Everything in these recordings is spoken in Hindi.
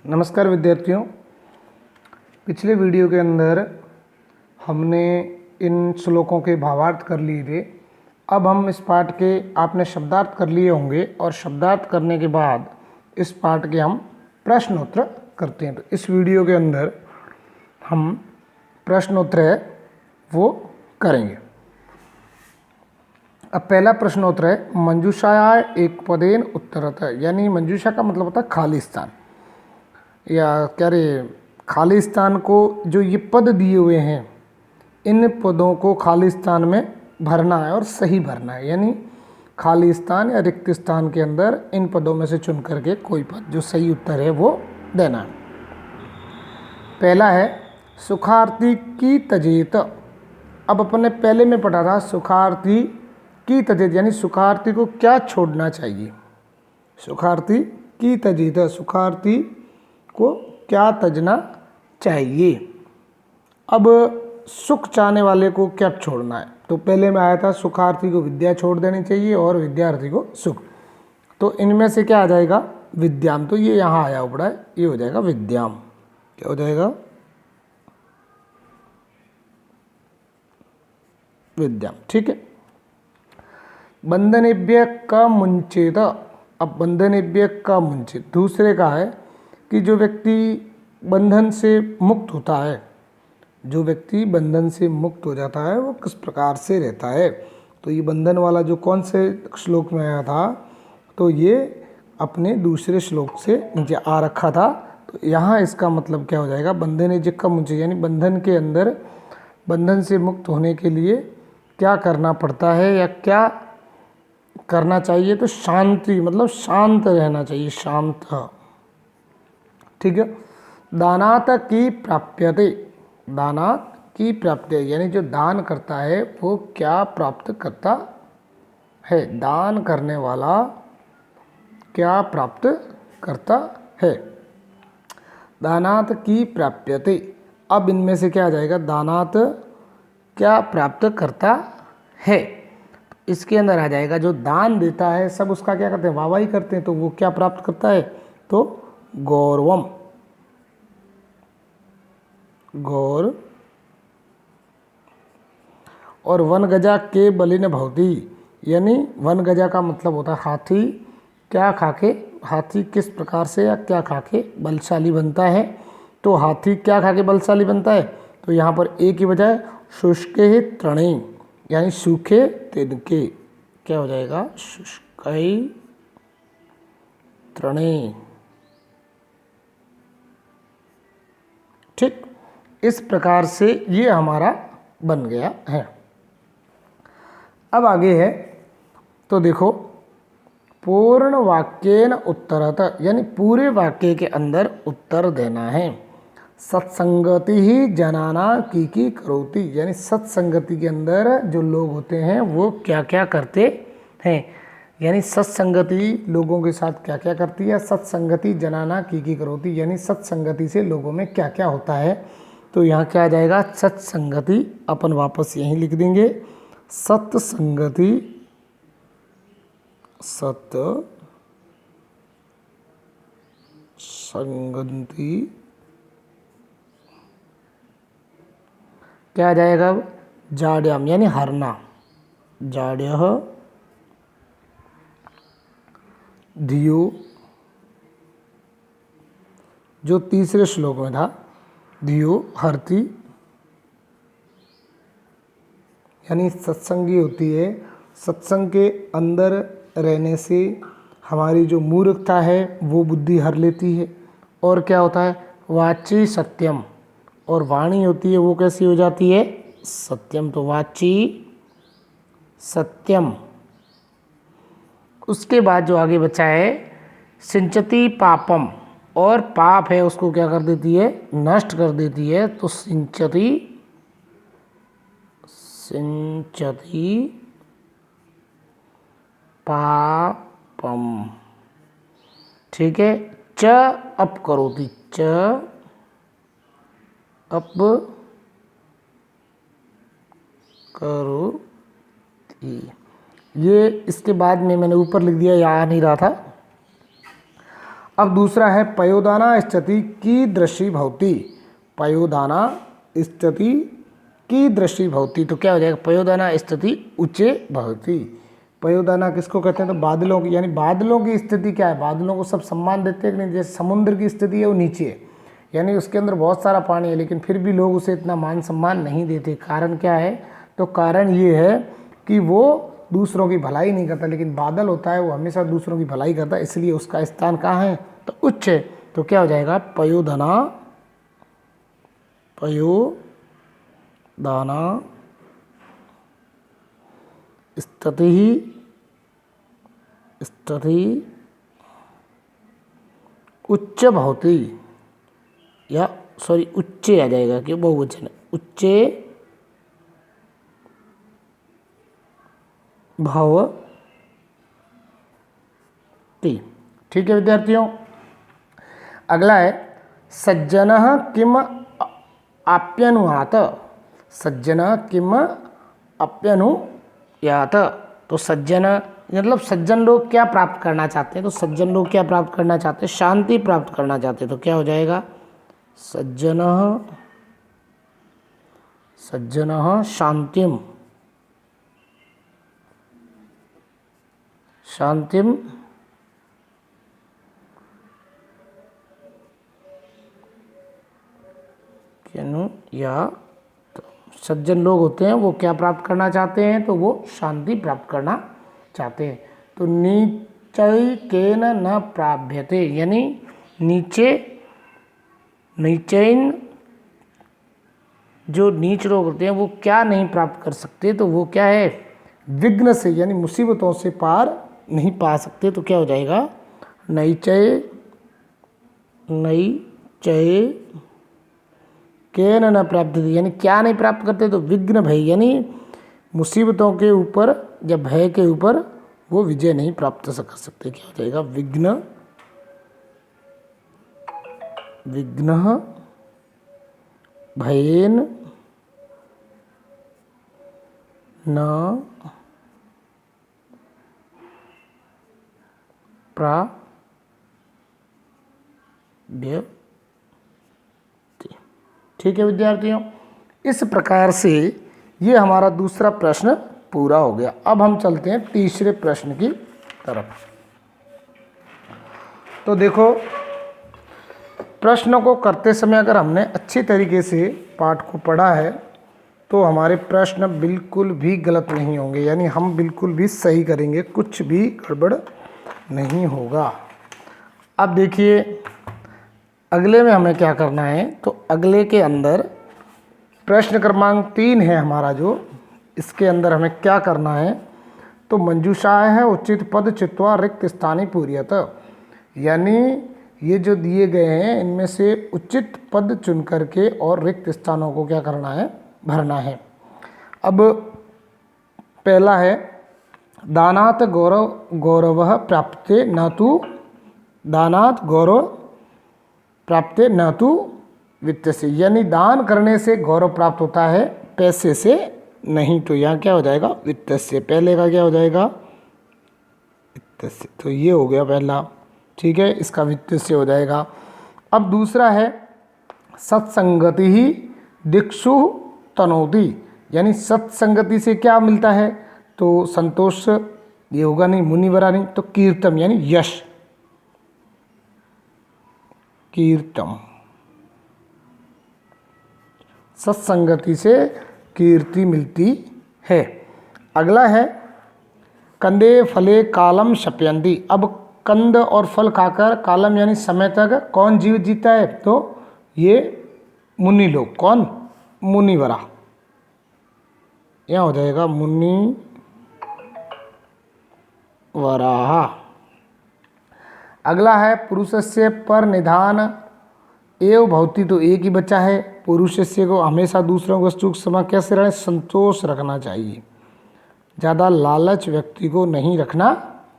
नमस्कार विद्यार्थियों। पिछले वीडियो के अंदर हमने इन श्लोकों के भावार्थ कर लिए थे। अब हम इस पाठ के आपने शब्दार्थ कर लिए होंगे और शब्दार्थ करने के बाद इस पाठ के हम प्रश्नोत्तर करते हैं। तो इस वीडियो के अंदर हम प्रश्नोत्तर है वो करेंगे। अब पहला प्रश्नोत्तर है मंजूषाया एक पदेन उत्तरत है, यानी मंजूषा का मतलब होता है खाली स्थान या क्या रे खालिस्तान को जो ये पद दिए हुए हैं इन पदों को खालिस्तान में भरना है और सही भरना है, यानी खाली स्थान या रिक्त स्थान के अंदर इन पदों में से चुन करके कोई पद जो सही उत्तर है वो देना है। पहला है सुखार्थी की तजेत। अब अपने पहले में पढ़ा था सुखार्थी की तजेत, यानी सुखार्थी को क्या छोड़ना चाहिए। सुखार्थी की तजेत, सुखार्थी को क्या तजना चाहिए। अब सुख चाहने वाले को क्या छोड़ना है। तो पहले में आया था सुखार्थी को विद्या छोड़ देनी चाहिए और विद्यार्थी को सुख। तो इनमें से क्या आ जाएगा विद्याम, तो ये यहाँ आया उपड़ा है, ये हो जाएगा विद्याम। क्या हो जाएगा विद्याम, ठीक है। बंधनेभ्य का मुंचेत। अब बंधनेभ्य का मुंचेत दूसरे का है कि जो व्यक्ति बंधन से मुक्त होता है, जो व्यक्ति बंधन से मुक्त हो जाता है वो किस प्रकार से रहता है। तो ये बंधन वाला जो कौन से श्लोक में आया था, तो ये अपने दूसरे श्लोक से नीचे आ रखा था। तो यहाँ इसका मतलब क्या हो जाएगा बंधन जिक्का मुझे, यानी बंधन के अंदर बंधन से मुक्त होने के लिए क्या करना पड़ता है या क्या करना चाहिए। तो शांति मतलब शांत रहना चाहिए, शांत, ठीक है। दानात की प्राप्यते, दानात की प्राप्ति यानी जो दान करता है वो क्या प्राप्त करता है, दान करने वाला क्या प्राप्त करता है। दानात की प्राप्यते, अब इनमें से क्या आ जाएगा दानात क्या प्राप्त करता है। इसके अंदर आ जाएगा जो दान देता है सब उसका क्या करते हैं वाहवाही करते हैं, तो वो क्या प्राप्त करता है तो गौरवम, गौर। और वन गजा के बलिन भवती, यानी वन गजा का मतलब होता है हाथी क्या खाके, हाथी किस प्रकार से या क्या खाके बलशाली बनता है। तो हाथी क्या खाके बलशाली बनता है, तो यहाँ पर एक ही बजाय शुष्के ही तृणे, यानी सूखे तिनके, क्या हो जाएगा शुष्क तृणे, ठीक। इस प्रकार से ये हमारा बन गया है। अब आगे है तो देखो पूर्ण वाक्येन उत्तरत, यानी पूरे वाक्य के अंदर उत्तर देना है। सत्संगति ही जनाना की करोति, यानी सत्संगति के अंदर जो लोग होते हैं वो क्या क्या करते हैं, यानी सत्संगति लोगों के साथ क्या क्या करती है। सत्संगति जनाना की करोति, यानी सत्संगति से लोगों में क्या क्या होता है। तो यहाँ क्या आ जाएगा सत्संगति, अपन वापस यहीं लिख देंगे सत्संगति, सत्संगति क्या आ जाएगा अब जाड्याम, यानी हरना, जाड्यः धियो, जो तीसरे श्लोक में था धियो हरती, यानी सत्संगी होती है। सत्संग के अंदर रहने से हमारी जो मूर्खता है वो बुद्धि हर लेती है। और क्या होता है वाची सत्यम, और वाणी होती है वो कैसी हो जाती है सत्यम, तो वाची सत्यम। उसके बाद जो आगे बचा है सिंचती पापम, और पाप है उसको क्या कर देती है नष्ट कर देती है। तो सिंचती, सिंचती पापम, ठीक है। च अप करोति, च अप करोति, ये इसके बाद में मैंने ऊपर लिख दिया, यहाँ आ नहीं रहा था। अब दूसरा है पयोदाना स्थिति कीदृशी भवति। पयोदाना स्थिति कीदृशी भवति, तो क्या हो जाएगा, पयोदाना स्थिति उच्चे भवति। पयोदाना किसको कहते हैं, तो बादलों की, यानी बादलों की स्थिति क्या है, बादलों को सब सम्मान देते हैं कि नहीं। जैसे समुद्र की स्थिति है वो नीचे है, यानी उसके अंदर बहुत सारा पानी है, लेकिन फिर भी लोग उसे इतना मान सम्मान नहीं देते। कारण क्या है, तो कारण ये है कि वो दूसरों की भलाई नहीं करता, लेकिन बादल होता है वो हमेशा दूसरों की भलाई करता है, इसलिए उसका स्थान कहाँ है, तो उच्च है। तो क्या हो जाएगा, पयोदाना, पयोदाना स्थिति उच्च भवति, या सॉरी उच्चे आ जाएगा, कि बहुवचन है, उच्चे भवति। ठीक है विद्यार्थियों, अगला है सज्जनः किम आप्यनुयात। सज्जनः किम आप्यनुयात, तो सज्जन मतलब सज्जन लोग क्या प्राप्त करना चाहते हैं, तो सज्जन लोग क्या प्राप्त करना चाहते हैं, शांति प्राप्त करना चाहते हैं। तो क्या हो जाएगा, सज्जनः शांतिम, शांतिम या तो सज्जन लोग होते हैं वो क्या प्राप्त करना चाहते हैं, तो वो शांति प्राप्त करना चाहते हैं। तो नीचै केन न प्राप्यते, यानी नीचैन जो नीच लोग होते हैं वो क्या नहीं प्राप्त कर सकते, तो वो क्या है, विघ्न से, यानी मुसीबतों से पार नहीं पा सकते। तो क्या हो जाएगा, नैचय केन न प्राप्त, यानी क्या नहीं प्राप्त करते, तो विघ्न भय, यानी मुसीबतों के ऊपर या भय के ऊपर वो विजय नहीं प्राप्त कर सकते। क्या हो जाएगा, विघ्न भयेन न प्राप्यते। ठीक है विद्यार्थियों, इस प्रकार से ये हमारा दूसरा प्रश्न पूरा हो गया। अब हम चलते हैं तीसरे प्रश्न की तरफ। तो देखो, प्रश्नों को करते समय अगर हमने अच्छी तरीके से पाठ को पढ़ा है तो हमारे प्रश्न बिल्कुल भी गलत नहीं होंगे, यानी हम बिल्कुल भी सही करेंगे, कुछ भी गड़बड़ नहीं होगा। अब देखिए अगले में हमें क्या करना है, तो अगले के अंदर प्रश्न क्रमांक 3 है हमारा जो, इसके अंदर हमें क्या करना है, तो मंजूषाएँ है उचित पद चित्वा रिक्त स्थानी पूर्यत, यानी ये जो दिए गए हैं इनमें से उचित पद चुन करके और रिक्त स्थानों को क्या करना है, भरना है। अब पहला है दानात् गौरवः प्राप्ते न तो, दानात् गौरव प्राप्ते न तो वित्त से, यानी दान करने से गौरव प्राप्त होता है, पैसे से नहीं। तो यहाँ क्या हो जाएगा, वित्त से, पहले का क्या हो जाएगा, वित्त से। तो ये हो गया पहला, ठीक है, इसका वित्त से हो जाएगा। अब दूसरा है सत्संगति ही दिक्षु तनोति, यानी सत्संगति से क्या मिलता है, तो संतोष, ये होगा नहीं, मुनिवरा नहीं, तो कीर्तम यानी यश, कीर्तम, सत्संगति से कीर्ति मिलती है। अगला है कंदे फले कालम शप्यन्ति, अब कंद और फल खाकर कालम यानी समय तक कौन जीवित जीता है, तो ये मुनि लोग, कौन, मुनिवरा, यहाँ हो जाएगा मुनिवराः। अगला है पुरुषस्य पर निधान एव भवति, तो एक ही बच्चा है, पुरुषस्य को हमेशा दूसरों वस्तु के समय कैसे रहना, संतोष रखना चाहिए, ज़्यादा लालच व्यक्ति को नहीं रखना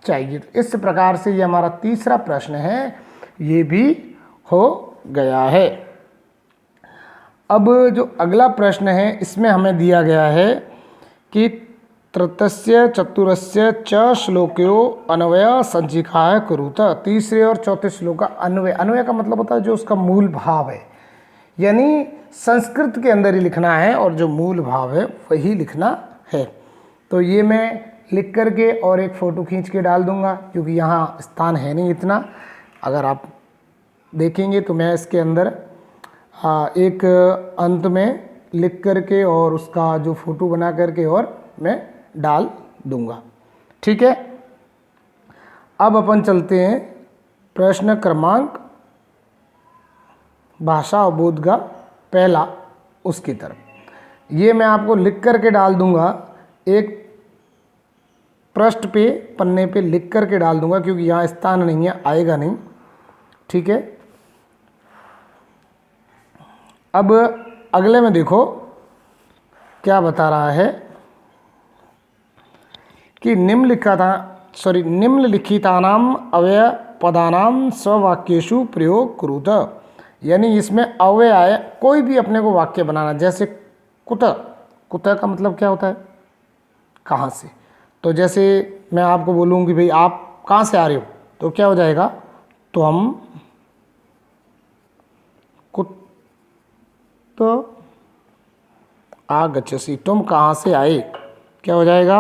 चाहिए। तो इस प्रकार से ये हमारा तीसरा प्रश्न है, ये भी हो गया है। अब जो अगला प्रश्न है इसमें हमें दिया गया है कि तृतीय चतुरस्य च श्लोक्यो अन्वय संचिकाय कुरुत। तीसरे और चौथे श्लोक का अन्वय, अन्वय का मतलब होता है जो उसका मूल भाव है, यानी संस्कृत के अंदर ही लिखना है और जो मूल भाव है वही लिखना है। तो ये मैं लिख करके और एक फ़ोटो खींच के डाल दूंगा, क्योंकि यहाँ स्थान है नहीं इतना। अगर आप देखेंगे तो मैं इसके अंदर एक अंत में लिख करके और उसका जो फ़ोटो बना करके और मैं डाल दूंगा। ठीक है, अब अपन चलते हैं प्रश्न क्रमांक भाषा अवबोध का पहला उसकी तरफ। ये मैं आपको लिख करके डाल दूंगा, एक पृष्ठ पे पन्ने पे लिख करके डाल दूंगा, क्योंकि यहाँ स्थान नहीं है, आएगा नहीं। ठीक है, अब अगले में देखो क्या बता रहा है कि निम्नलिखितानाम अव्यय पदानाम स्ववाक्येषु प्रयोग कुरुत। यानी इसमें अव्यय आए, कोई भी अपने को वाक्य बनाना, जैसे कुतः, कुतः का मतलब क्या होता है, कहाँ से। तो जैसे मैं आपको बोलूँ कि भाई आप कहाँ से आ रहे हो, तो क्या हो जाएगा, तो हम कुत आगच्छसि, तुम कहाँ से आए, क्या हो जाएगा,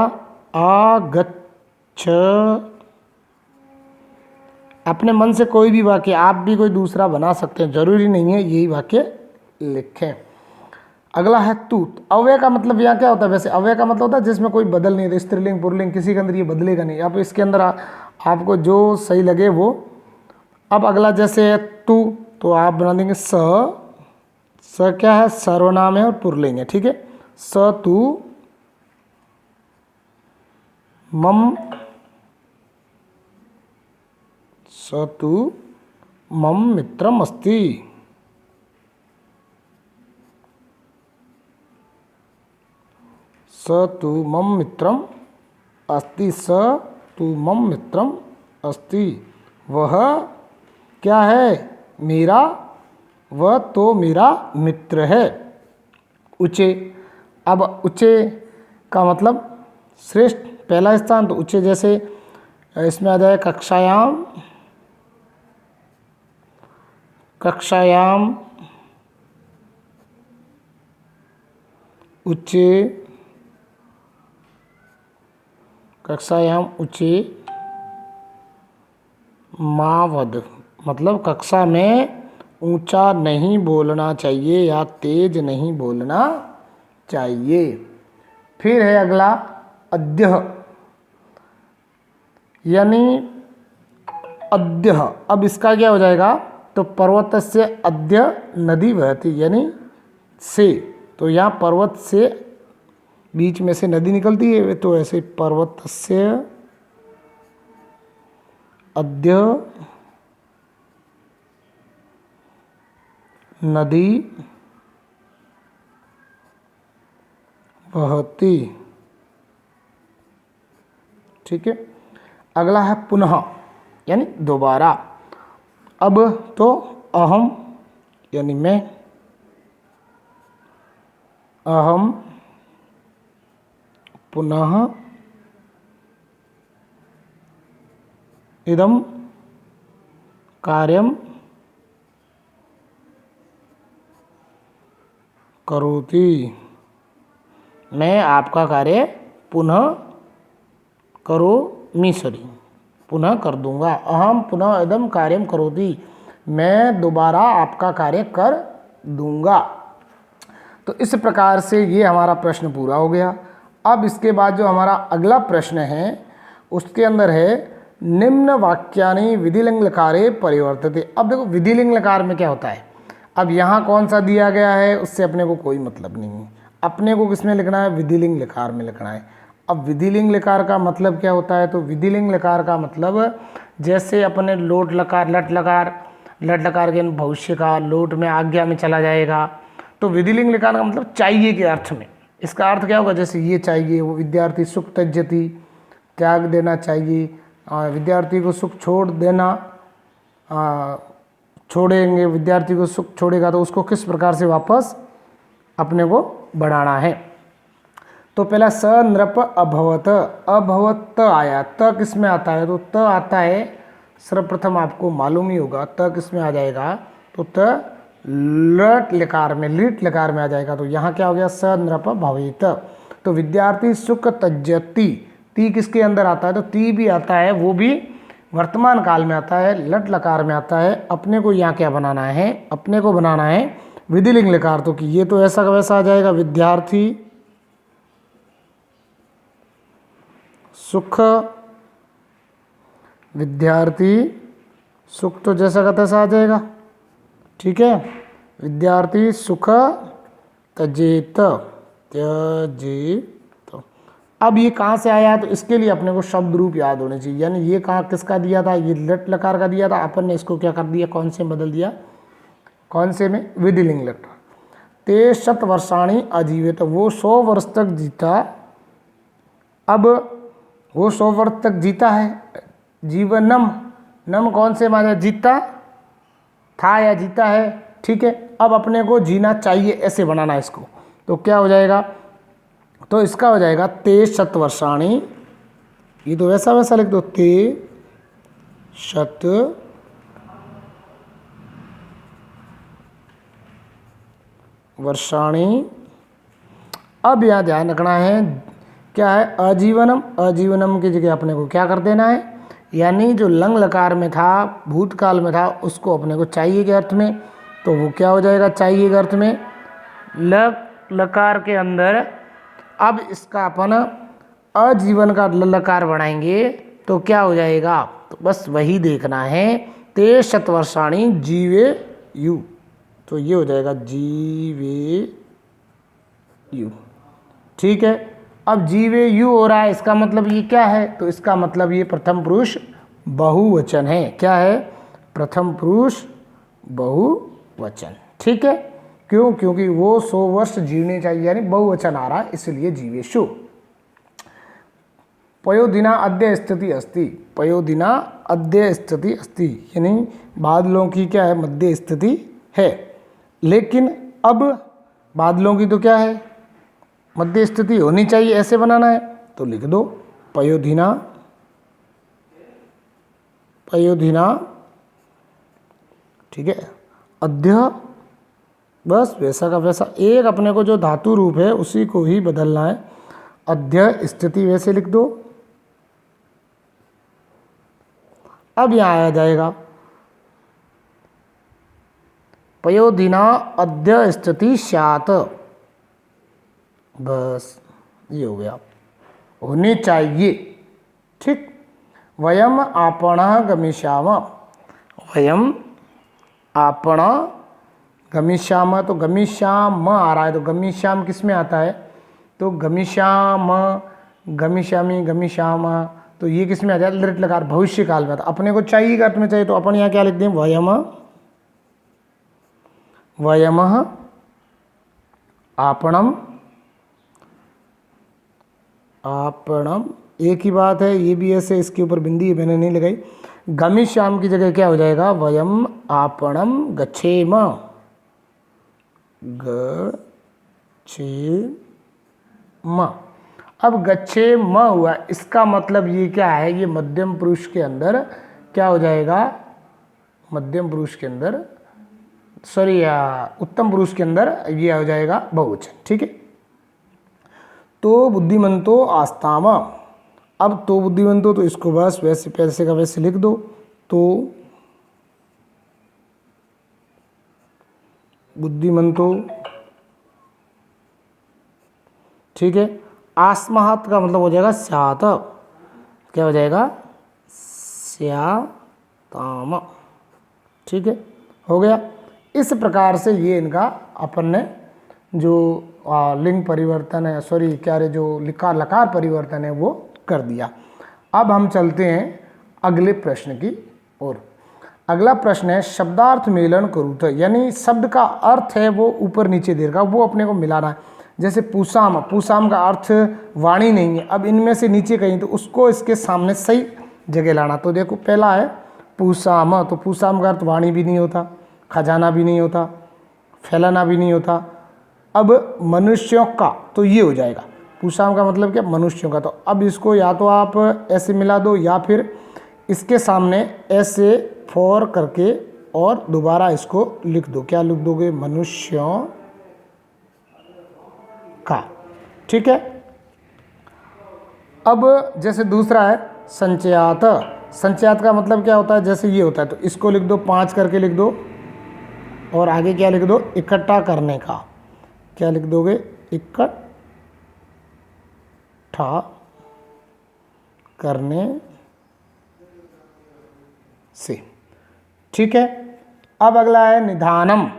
आगच्छ। अपने मन से कोई भी वाक्य, आप भी कोई दूसरा बना सकते हैं, जरूरी नहीं है यही वाक्य लिखें। अगला है तू। अव्यय का मतलब यहाँ क्या होता है, वैसे अव्यय का मतलब होता है जिसमें कोई बदल नहीं है, स्त्रीलिंग पुल्लिंग किसी के अंदर ये बदलेगा नहीं। अब इसके अंदर आपको जो सही लगे वो। अब अगला जैसे है तू, तो आप बना देंगे स क्या है, सर्वनाम है और पुल्लिंग है। ठीक है, स तू मम, स तू मम मित्रम अस्ति। स तू मम मित्रम अस्ति, स तू मम मित्रम अस्ति। वह क्या है, मेरा, वह तो मेरा मित्र है। उचे, अब उचे का मतलब श्रेष्ठ, पहला स्थान, तो उचे जैसे इसमें आ जाए कक्षायाम, कक्षायाम उच्चे, कक्षायाम उच्चे मावद, मतलब कक्षा में ऊंचा नहीं बोलना चाहिए या तेज नहीं बोलना चाहिए। फिर है अगला अद्य, यानी अद्य। अब इसका क्या हो जाएगा, तो पर्वत से अद्य नदी बहती, यानी से, तो यहाँ पर्वत से बीच में से नदी निकलती है, तो ऐसे पर्वत से अद्य नदी बहती। ठीक है, अगला है पुनः, यानी दोबारा। अब तो अहम, यानी मैं, अहम पुनः इदं कार्यं करोति, मैं आपका कार्य पुनः करोमि, सॉरी पुनः कर दूंगा। अहम पुनः इदं कार्यं करोति, मैं दोबारा आपका कार्य कर दूंगा। तो इस प्रकार से ये हमारा प्रश्न पूरा हो गया। अब इसके बाद जो हमारा अगला प्रश्न है उसके अंदर है निम्न वाक्यानि विधिलिंग लकारे परिवर्तते। अब देखो विधिलिंग लकार में क्या होता है, अब यहाँ कौन सा दिया गया है उससे अपने को कोई मतलब नहीं है, अपने को किस में लिखना है, विधिलिंग लकार में लिखना है। अब विधिलिंग लकार का मतलब क्या होता है, तो विधिलिंग लकार का मतलब जैसे अपने लोट लकार, लट लकार के भविष्य का लोट में आज्ञा में चला जाएगा, तो विधिलिंग लकार का मतलब चाहिए के अर्थ में। इसका अर्थ क्या होगा, जैसे ये चाहिए, वो विद्यार्थी सुख त्यजति, त्याग देना चाहिए, विद्यार्थी को सुख छोड़ देना, छोड़ेंगे, विद्यार्थी को सुख छोड़ेगा तो उसको किस प्रकार से वापस अपने को बढ़ाना है। तो पहला स नृप अभवत, अभवत त आया, त किस में आता है? तो त आता है सर्वप्रथम आपको मालूम ही होगा, त किस में आ जाएगा? तो त लट लकार में, लीट लकार में आ जाएगा। तो यहाँ क्या हो गया? स नृप भवेत। तो विद्यार्थी सुख तज्जति, ती किसके अंदर आता है? तो ती भी आता है, वो भी वर्तमान काल में आता है, लट लकार में आता है। अपने को यहाँ क्या बनाना है? अपने को बनाना है विधिलिंग लकार। तो कि ये तो ऐसा का वैसा आ जाएगा, विद्यार्थी सुख, विद्यार्थी सुख तो जैसा का तैसा आ जाएगा, ठीक है। विद्यार्थी सुख त्यजेत, त्यजेत। अब ये कहाँ से आया? तो इसके लिए अपने को शब्द रूप याद होने चाहिए। यानी ये कहाँ किसका दिया था? ये लट लकार का दिया था, अपन ने इसको क्या कर दिया? कौन से बदल दिया? कौन से में? विधिलिंग लकार। ते शत वर्षाणी अजीवित, वो 100 वर्ष तक जीता। अब वो 100 वर्ष तक जीता है। जीवनम, नम कौन से माना? जीता था या जीता है, ठीक है। अब अपने को जीना चाहिए, ऐसे बनाना है इसको। तो क्या हो जाएगा? तो इसका हो जाएगा ते शत वर्षाणी, ये तो वैसा वैसा लिख दो, ते शत वर्षाणी। अब यहाँ ध्यान रखना है, क्या है? अजीवनम, अजीवनम की जगह अपने को क्या कर देना है? यानी जो लंग लकार में था, भूतकाल में था, उसको अपने को चाहिए के अर्थ में। तो वो क्या हो जाएगा? चाहिए के अर्थ में लकार के अंदर। अब इसका अपन अजीवन का लकार बनाएंगे तो क्या हो जाएगा? तो बस वही देखना है, ते शत वर्षाणी जीवे यू। तो ये हो जाएगा जीवे यू, ठीक है। अब जीवे यू हो रहा है, इसका मतलब ये क्या है? तो इसका मतलब ये प्रथम पुरुष बहुवचन है। क्या है? प्रथम पुरुष बहुवचन, ठीक है। क्यों? क्योंकि वो 100 वर्ष जीने चाहिए, यानी बहुवचन आ रहा है, इसलिए जीवेशु। पयोदिना अद्य स्थिति अस्ति, पयोदिना अद्य स्थिति अस्ति, यानी बादलों की क्या है? मध्य स्थिति है। लेकिन अब बादलों की तो क्या है? मध्य स्थिति होनी चाहिए, ऐसे बनाना है। तो लिख दो पयोधिना, पयोधिना, ठीक है। अद्य, बस वैसा का वैसा, एक अपने को जो धातु रूप है उसी को ही बदलना है। अद्य स्थिति वैसे लिख दो। अब यहाँ आया जाएगा पयोधिना अद्य स्थिति स्यात्, बस ये हो गया, होनी चाहिए, ठीक। वयम आपणः गमिष्यामः, वयम आपण गमिष्यामः, तो गमिष्याम आ रहा है, तो गमिष्याम किस में आता है? तो गमिष्याम, गमिष्यामि, गमिष्याम, तो ये किस में आ जाए? लृट लकार, भविष्य काल में आता। अपने को चाहिए अर्थ में चाहिए, तो अपन यहाँ क्या लिख दें? वयम, वयमः आपणम, आपणम, एक ही बात है, ये भी ऐसे, इसके ऊपर बिंदी मैंने नहीं लगाई। गमिष्याम की जगह क्या हो जाएगा? वयम आपणम गच्छेम, गच्छेम। अब गच्छेम हुआ, इसका मतलब ये क्या है? ये मध्यम पुरुष के अंदर क्या हो जाएगा? मध्यम पुरुष के अंदर, सॉरी उत्तम पुरुष के अंदर ये हो जाएगा बहुवचन, ठीक है। तो बुद्धिमंतो आस्ताम, अब तो बुद्धिमंतो, तो इसको बस वैसे पैसे का वैसे लिख दो। तो बुद्धिमंतो, ठीक है। आस्महत का मतलब हो जाएगा स्यात, क्या हो जाएगा? स्याताम, ठीक है, हो गया। इस प्रकार से ये इनका अपन ने जो लिंग परिवर्तन है, सॉरी क्या रे, जो लिकार लकार परिवर्तन है वो कर दिया। अब हम चलते हैं अगले प्रश्न की ओर। अगला प्रश्न है शब्दार्थ मेलन करूत, यानी शब्द का अर्थ है वो ऊपर नीचे दे रखा, वो अपने को मिलाना है। जैसे पूसाम, पूसाम का अर्थ वाणी नहीं है, अब इनमें से नीचे कहीं, तो उसको इसके सामने सही जगह लाना। तो देखो पहला है पूसाम, तो पूसाम का अर्थ वाणी भी नहीं होता, खजाना भी नहीं होता, फैलाना भी नहीं होता। अब मनुष्यों का, तो ये हो जाएगा पूषाम का मतलब क्या, मनुष्यों का। तो अब इसको या तो आप ऐसे मिला दो या फिर इसके सामने ऐसे फॉर करके और दोबारा इसको लिख दो। क्या लिख दोगे, मनुष्यों का। ठीक है। अब जैसे दूसरा है संचयात। संचयात का मतलब क्या होता है, जैसे ये होता है तो इसको लिख दो 5 करके लिख दो और आगे क्या लिख दो, इकट्ठा करने का। क्या लिख दोगे, इकट्ठा करने से। ठीक है। अब अगला है निधानम।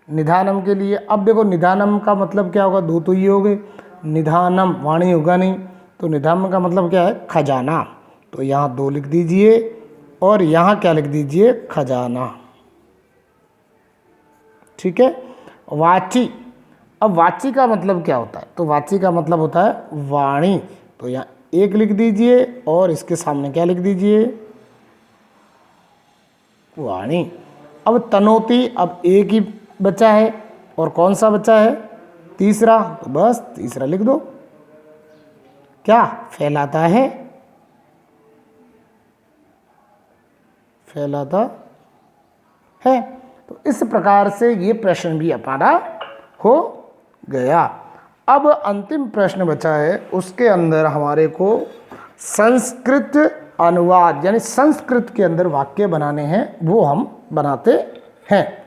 निधानम के लिए अब देखो निधानम का मतलब क्या होगा, दो तो ये हो गए, निधानम वाणी होगा नहीं, तो निधानम का मतलब क्या है, खजाना। तो यहाँ 2 लिख दीजिए और यहाँ क्या लिख दीजिए, खजाना। ठीक है। वाची। अब वाची का मतलब क्या होता है, तो वाची का मतलब होता है वाणी। तो यहाँ 1 लिख दीजिए और इसके सामने क्या लिख दीजिए, वाणी। अब तनोती, अब एक ही बचा है और कौन सा बचा है, तीसरा, तो बस तीसरा लिख दो। क्या, फैलाता है, फैलाता है। तो इस प्रकार से ये प्रश्न भी हमारा हो गया। अब अंतिम प्रश्न बचा है, उसके अंदर हमारे को संस्कृत अनुवाद यानी संस्कृत के अंदर वाक्य बनाने हैं, वो हम बनाते हैं।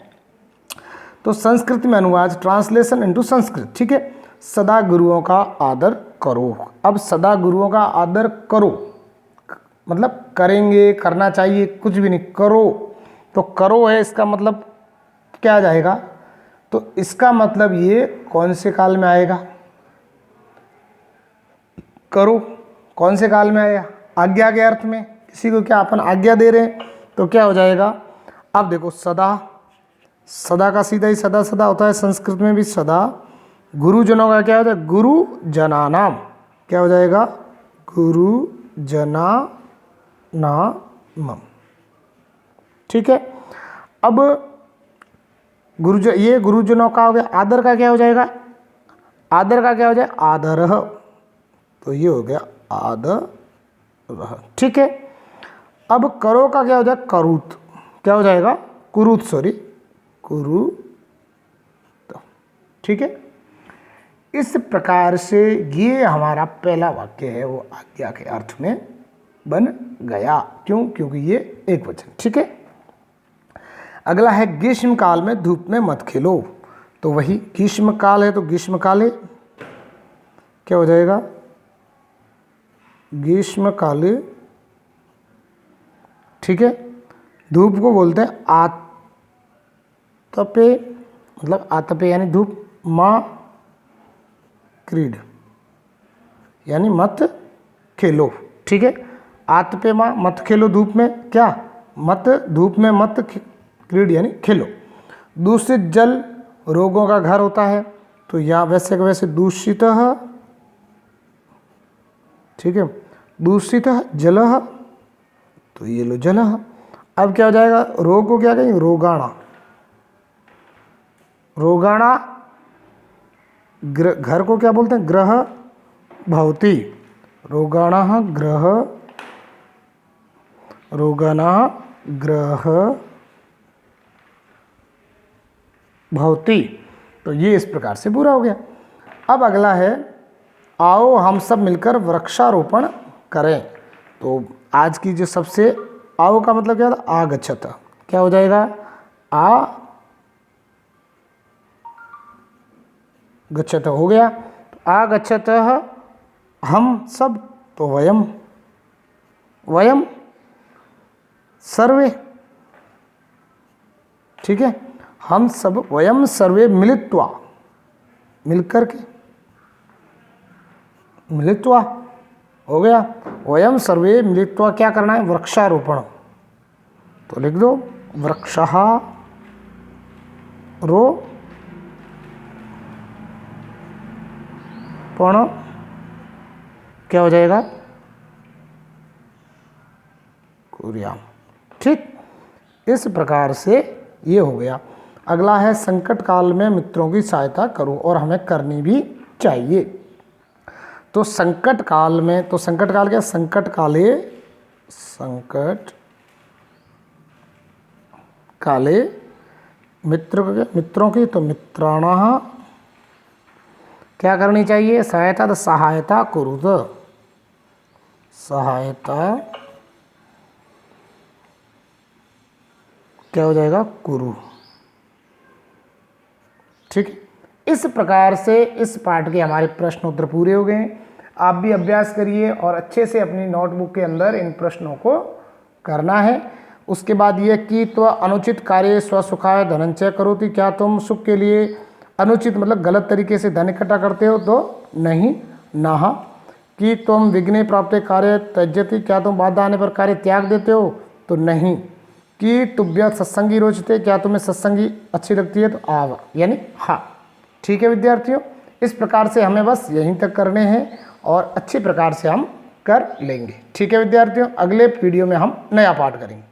तो संस्कृत में अनुवाद, ट्रांसलेशन इनटू संस्कृत। ठीक है। सदा गुरुओं का आदर करो। अब सदा गुरुओं का आदर करो मतलब करेंगे, करना चाहिए, कुछ भी नहीं, करो। तो करो है, इसका मतलब क्या आ जाएगा, तो इसका मतलब ये कौन से काल में आएगा, करो कौन से काल में आया, आज्ञा के अर्थ में। किसी को क्या अपन आज्ञा दे रहे हैं तो क्या हो जाएगा। अब देखो सदा, सदा का सीधा ही सदा सदा होता है, संस्कृत में भी सदा। गुरुजनों का क्या होता है, गुरु जनानाम। क्या हो जाएगा, गुरु जनानाम। ठीक है। अब ये गुरुजनों का हो गया। आदर का क्या हो जाएगा, आदर का क्या हो जाए, आदरः। तो ये हो गया आदर। ठीक है। अब करो का क्या हो जाए, करूत। क्या हो जाएगा, कुरुत, सॉरी, कुरुत। ठीक है। इस प्रकार से ये हमारा पहला वाक्य है वो आज्ञा के अर्थ में बन गया। क्यों, क्योंकि ये एक वचन। ठीक है। अगला है ग्रीष्म काल में धूप में मत खेलो। तो वही ग्रीष्म काल है तो ग्रीष्म काले क्या हो जाएगा, ग्रीष्म काले। ठीक है। धूप को बोलते हैं आतपे, मतलब आतपे यानी धूप, माँ क्रीड यानी मत खेलो। ठीक है। आतपे माँ, मत खेलो धूप में, क्या, मत धूप में मत क्रीड यानी खेलो। दूषित जल रोगों का घर होता है, तो यहाँ वैसे का वैसे दूषित। ठीक है। दूषित जल, तो ये लो जल। अब क्या हो जाएगा, रोग को क्या कहेंगे, रोगाणा। रोगाणा। घर को क्या बोलते हैं, ग्रह भवती। रोगाणा ग्रह, रोगाणा ग्रह भवती। तो ये इस प्रकार से पूरा हो गया। अब अगला है आओ हम सब मिलकर वृक्षारोपण करें। तो आज की जो सबसे, आओ का मतलब क्या था, आगच्छत। क्या हो जाएगा, आ गच्छत हो गया। तो आगच्छत हम सब, तो वयम, वयम सर्वे। ठीक है। हम सब, वयम सर्वे मिलित्वा, मिलकर के, मिलित्वा हो गया। वयम सर्वे मिलित्वा क्या करना है, वृक्षारोपण। तो लिख दो वृक्षः रो पण। क्या हो जाएगा, कुर्याम। ठीक। इस प्रकार से ये हो गया। अगला है संकट काल में मित्रों की सहायता करो, और हमें करनी भी चाहिए। तो संकट काल में, तो संकट काल क्या, संकट काले, संकट काले मित्रों की, तो मित्राणाः क्या करनी चाहिए, सहायता, तो सहायता कुरुत, सहायता क्या हो जाएगा, कुरु। ठीक है, इस प्रकार से इस पाठ के हमारे प्रश्न उत्तर पूरे हो गए हैं। आप भी अभ्यास करिए और अच्छे से अपनी नोटबुक के अंदर इन प्रश्नों को करना है। उसके बाद ये कि तो अनुचित कार्य स्वसुखाय धनंजय करोति, क्या तुम सुख के लिए अनुचित मतलब गलत तरीके से धन इकट्ठा करते हो, तो नहीं। नाह कि तुम विघ्ने प्राप्त कार्य त्यजति, क्या तुम बाधा आने पर कार्य त्याग देते हो, तो नहीं। कि तुभ्य सत्संगी रोचते, क्या तुम्हें सत्संगी अच्छी लगती है, तो आव यानी हाँ। ठीक है विद्यार्थियों, इस प्रकार से हमें बस यहीं तक करने हैं और अच्छी प्रकार से हम कर लेंगे। ठीक है विद्यार्थियों, अगले वीडियो में हम नया पाठ करेंगे।